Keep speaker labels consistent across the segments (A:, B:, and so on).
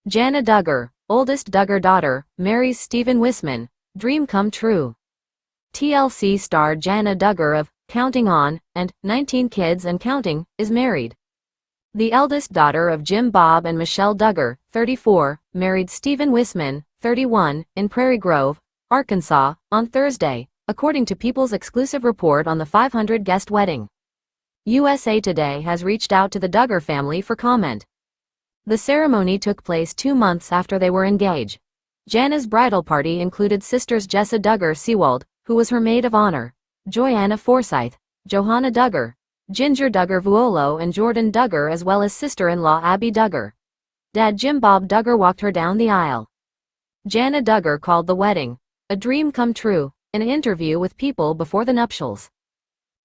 A: Jana Duggar, oldest Duggar daughter, marries Stephen Wissmann, dream come true. TLC star Jana Duggar of Countingon and 19 Kids and Counting is married. The eldest daughter of Jim Bob and Michelle Duggar, 34, married Stephen Wissmann, 31, in Prairie Grove, Arkansas, on Thursday, according to People's exclusive report on the 500-guest wedding. USA Today has reached out to the Duggar family for comment. The ceremony took place 2 months after they were engaged. Jana's bridal party included sisters Jana Duggar Sewald, who was her maid of honor, Joanna Forsyth, Johanna Duggar, Ginger Duggar Vuolo and Jordan Duggar, as well as sister-in-law Abby Duggar. Dad Jim Bob Duggar walked her down the aisle. Jana Duggar called the wedding a dream come true in an interview with People before the nuptials.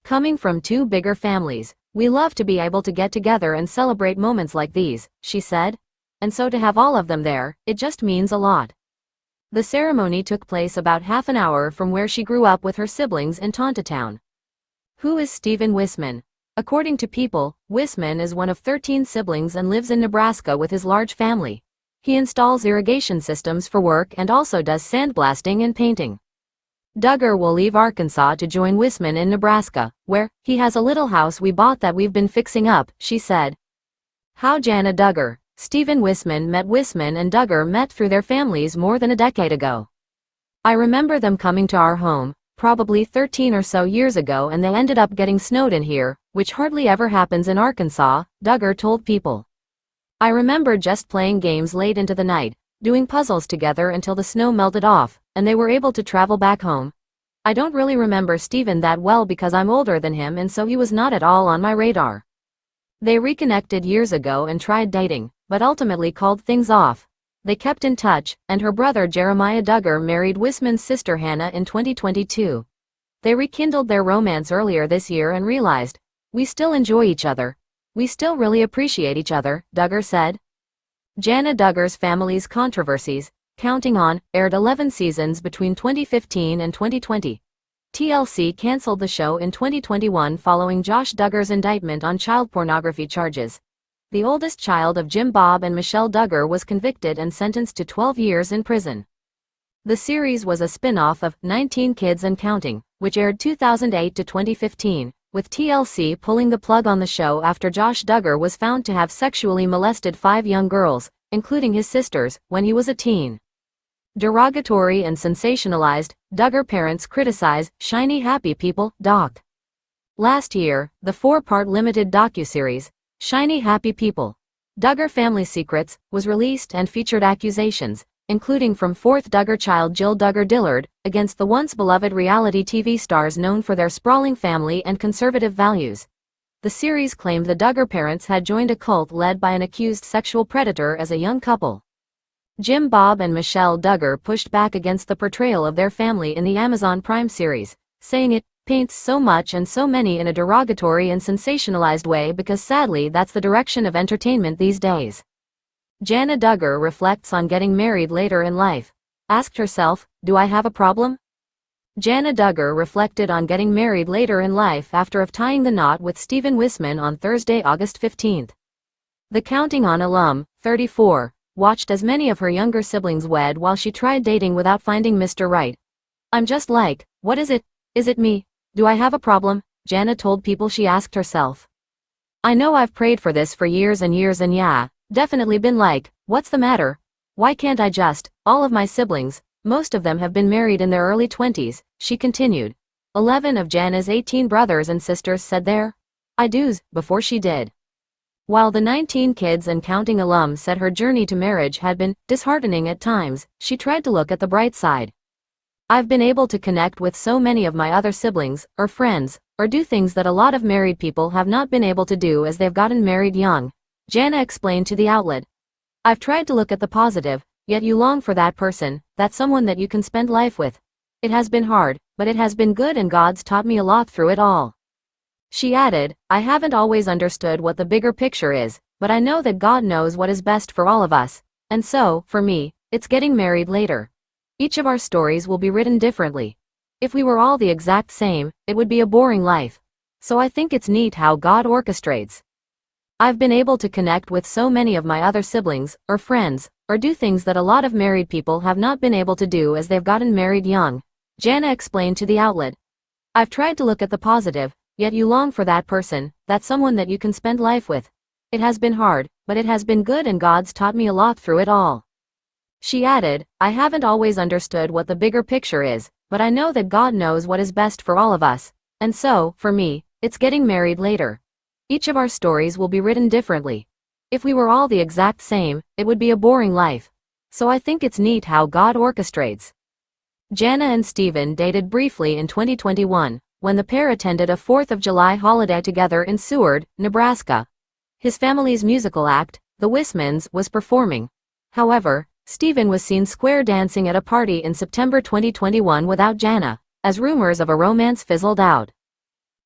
A: Coming from two bigger families, we love to be able to get together and celebrate moments like these, she said. And so to have all of them there, it just means a lot. The ceremony took place about half an hour from where she grew up with her siblings in Tontatown. Who is Stephen Wissmann? According to People, Wissmann is one of 13 siblings and lives in Nebraska with his large family. He installs irrigation systems for work and also does sandblasting and painting. Duggar will leave Arkansas to join Wissmann in Nebraska, where he has a little house we bought that we've been fixing up, she said. How Jana Duggar, Stephen Wissmann met Wissmann and Duggar met through their families more than a decade ago. I remember them coming to our home, probably 13 or so years ago, and they ended up getting snowed in here, which hardly ever happens in Arkansas, Duggar told People. I remember just playing games late into the night, doing puzzles together until the snow melted off, and they were able to travel back home. I don't really remember Stephen that well because I'm older than him, and so he was not at all on my radar. They reconnected years ago and tried dating, but ultimately called things off. They kept in touch, and her brother Jeremiah Duggar married Wissmann's sister Hannah in 2022. They rekindled their romance earlier this year and realized, we still enjoy each other. We still really appreciate each other, Duggar said. Jana Duggar's family's controversies, Countingon, aired 11 seasons between 2015 and 2020. TLC canceled the show in 2021 following Josh Duggar's indictment on child pornography charges. The oldest child of Jim Bob and Michelle Duggar was convicted and sentenced to 12 years in prison. The series was a spin-off of 19 Kids and Counting, which aired 2008 to 2015, with TLC pulling the plug on the show after Josh Duggar was found to have sexually molested 5 young girls, including his sisters, when he was a teen. Derogatory and sensationalized, Duggar parents criticize Shiny Happy People doc. Last year, the 4-part limited docuseries, Shiny Happy People, Duggar Family Secrets, was released and featured accusations, including from 4th Duggar child Jill Duggar Dillard, against the once beloved reality TV stars known for their sprawling family and conservative values. The series claimed the Duggar parents had joined a cult led by an accused sexual predator as a young couple. Jim Bob and Michelle Duggar pushed back against the portrayal of their family in the Amazon Prime series, saying it paints so much and so many in a derogatory and sensationalized way because sadly that's the direction of entertainment these days. Jana Duggar reflects on getting married later in life. Asked herself, do I have a problem? Jana Duggar reflected on getting married later in life after tying the knot with Stephen Wissmann on Thursday, August 15. The Countingon alum, 34, watched as many of her younger siblings wed while she tried dating without finding Mr. Right. I'm just like, what is it? Is it me? Do I have a problem? Jana told People she asked herself. I know I've prayed for this for years and years and yeah, definitely been like, what's the matter? Why can't I just? All of my siblings, most of them have been married in their early 20s, she continued. 11 of Jana's 18 brothers and sisters said their I do's before she did. While the 19 Kids and Counting alum said her journey to marriage had been disheartening at times, she tried to look at the bright side. I've been able to connect with so many of my other siblings, or friends, or do things that a lot of married people have not been able to do as they've gotten married young, Jana explained to the outlet. I've tried to look at the positive, yet you long for that person, that someone that you can spend life with. It has been hard, but it has been good and God's taught me a lot through it all. She added, I haven't always understood what the bigger picture is, but I know that God knows what is best for all of us, and so, for me, it's getting married later. Each of our stories will be written differently. If we were all the exact same, it would be a boring life. So I think it's neat how God orchestrates. I've been able to connect with so many of my other siblings, or friends, or do things that a lot of married people have not been able to do as they've gotten married young, Jana explained to the outlet. I've tried to look at the positive, yet you long for that person, that someone that you can spend life with. It has been hard, but it has been good and God's taught me a lot through it all. She added, I haven't always understood what the bigger picture is, but I know that God knows what is best for all of us, and so, for me, it's getting married later. Each of our stories will be written differently. If we were all the exact same, it would be a boring life. So I think it's neat how God orchestrates. Jana and Steven dated briefly in 2021, when the pair attended a 4th of July holiday together in Seward, Nebraska. His family's musical act, the Wissmanns, was performing. However, Steven was seen square dancing at a party in September 2021 without Jana, as rumors of a romance fizzled out.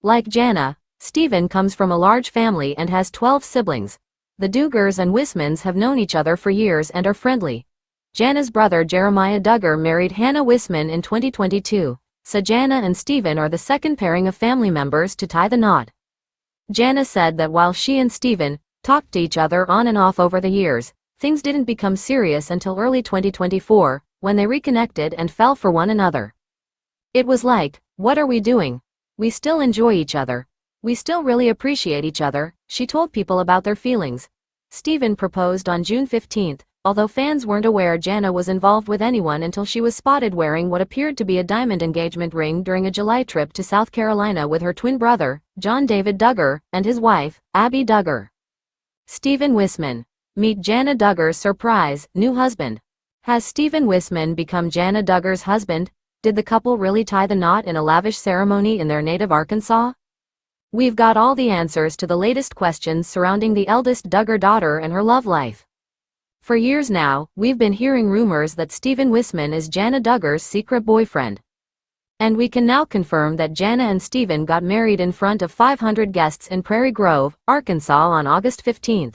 A: Like Jana, Steven comes from a large family and has 12 siblings. The Duggars and Wissmanns have known each other for years and are friendly. Jana's brother Jeremiah Duggar married Hannah Wissmann in 2022, so Jana and Steven are the second pairing of family members to tie the knot. Jana said that while she and Steven talked to each other on and off over the years, things didn't become serious until early 2024, when they reconnected and fell for one another. It was like, what are we doing? We still enjoy each other. We still really appreciate each other, she told People about their feelings. Steven proposed on June 15, although fans weren't aware Jana was involved with anyone until she was spotted wearing what appeared to be a diamond engagement ring during a July trip to South Carolina with her twin brother, John David Duggar, and his wife, Abby Duggar. Steven Wissmann. Meet Jana Duggar's surprise new husband. Has Steven Wissmann become Jana Duggar's husband? Did the couple really tie the knot in a lavish ceremony in their native Arkansas? We've got all the answers to the latest questions surrounding the eldest Duggar daughter and her love life. For years now, we've been hearing rumors that Steven Wissmann is Jana Duggar's secret boyfriend. And we can now confirm that Jana and Steven got married in front of 500 guests in Prairie Grove, Arkansas on August 15.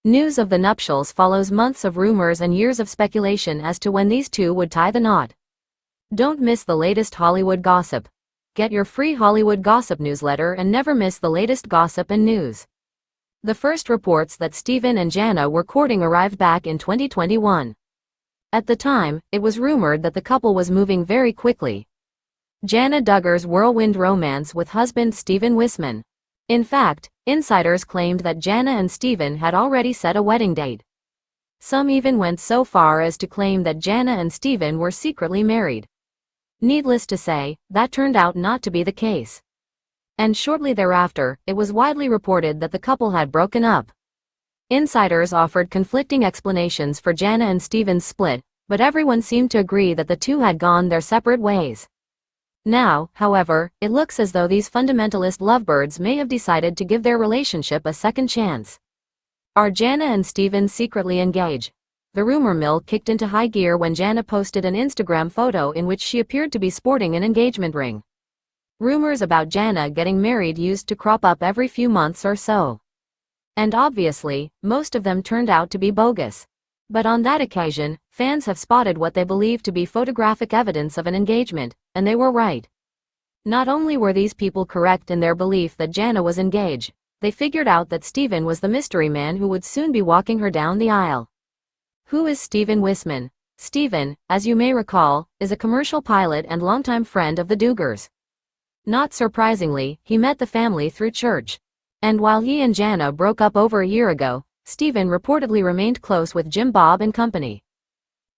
A: News of the nuptials follows months of rumors and years of speculation as to when these two would tie the knot. Don't miss the latest Hollywood gossip. Get your free Hollywood gossip newsletter and never miss the latest gossip and news. The first reports that Steven and Jana were courting arrived back in 2021. At the time, it was rumored that the couple was moving very quickly. Jana Duggar's whirlwind romance with husband Steven Wissmann. In fact, insiders claimed that Jana and Steven had already set a wedding date. Some even went so far as to claim that Jana and Steven were secretly married. Needless to say, that turned out not to be the case. And shortly thereafter, it was widely reported that the couple had broken up. Insiders offered conflicting explanations for Jana and Steven's split, but everyone seemed to agree that the two had gone their separate ways. Now, however, it looks as though these fundamentalist lovebirds may have decided to give their relationship a second chance. Are Jana and Steven secretly engaged? The rumor mill kicked into high gear when Jana posted an Instagram photo in which she appeared to be sporting an engagement ring. Rumors about Jana getting married used to crop up every few months or so. And obviously, most of them turned out to be bogus. But on that occasion, fans have spotted what they believe to be photographic evidence of an engagement, and they were right. Not only were these people correct in their belief that Jana was engaged, they figured out that Steven was the mystery man who would soon be walking her down the aisle. Who is Steven Wissmann? Steven, as you may recall, is a commercial pilot and longtime friend of the Duggars. Not surprisingly, he met the family through church. And while he and Jana broke up over a year ago, Steven reportedly remained close with Jim Bob and company.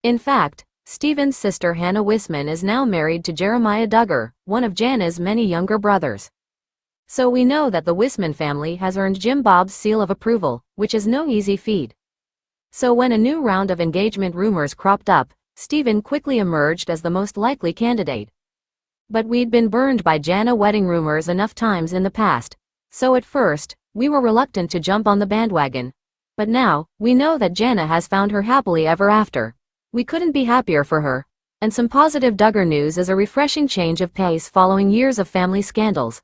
A: In fact, Steven's sister Hannah Wissmann is now married to Jeremiah Duggar, one of Jana's many younger brothers. So we know that the Wissmann family has earned Jim Bob's seal of approval, which is no easy feat. So when a new round of engagement rumors cropped up, Steven quickly emerged as the most likely candidate. But we'd been burned by Jana wedding rumors enough times in the past, so at first, we were reluctant to jump on the bandwagon. But now, we know that Jana has found her happily ever after. We couldn't be happier for her. And some positive Duggar news is a refreshing change of pace following years of family scandals.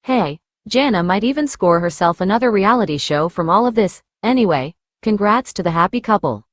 A: Hey, Jana might even score herself another reality show from all of this. Anyway, congrats to the happy couple.